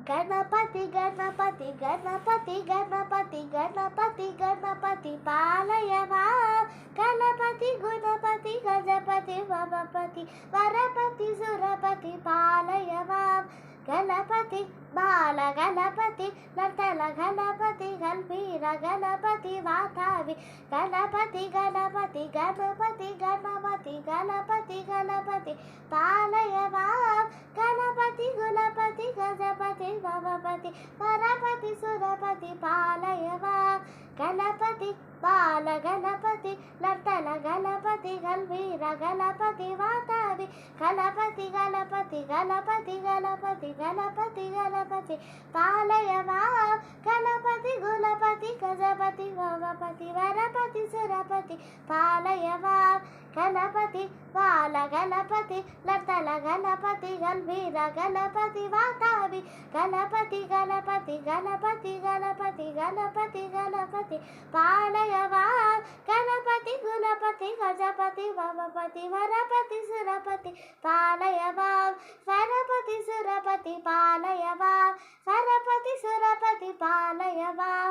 गणपति गणपति गणपति गणपति गणपति गणपति पालय मां गणपति गुणपति गजपति ममपति वरपति सुरपति पालय मां गणपति बाल गणपति लटल गणपति गंभीर गणपति वातावि गणपति गणपति गणपति गणपति गणपति गणपति पालय मां गणपति गुणपति गजपति ममपति वरपति सुरपति पालय मां गणपति बाल गणपति लटल गणपति गंभीर गणपति वातावि गणपति गणपति गणपति गणपति गणपति गणपति पालय मां गणपति गुणपति गजपति ममपति वरपति सुरपति पालय मां गणपति बाल गणपति लटल गणपति गंभीर गणपति वातावि गणपति गणपति गणपति गणपति गणपति गणपति पालय मां गणपति गुणपति गजपति ममपति वरपति सुरपति पालय मां वरपति सुरपति पालय मां वरपति सुरपति पालय मां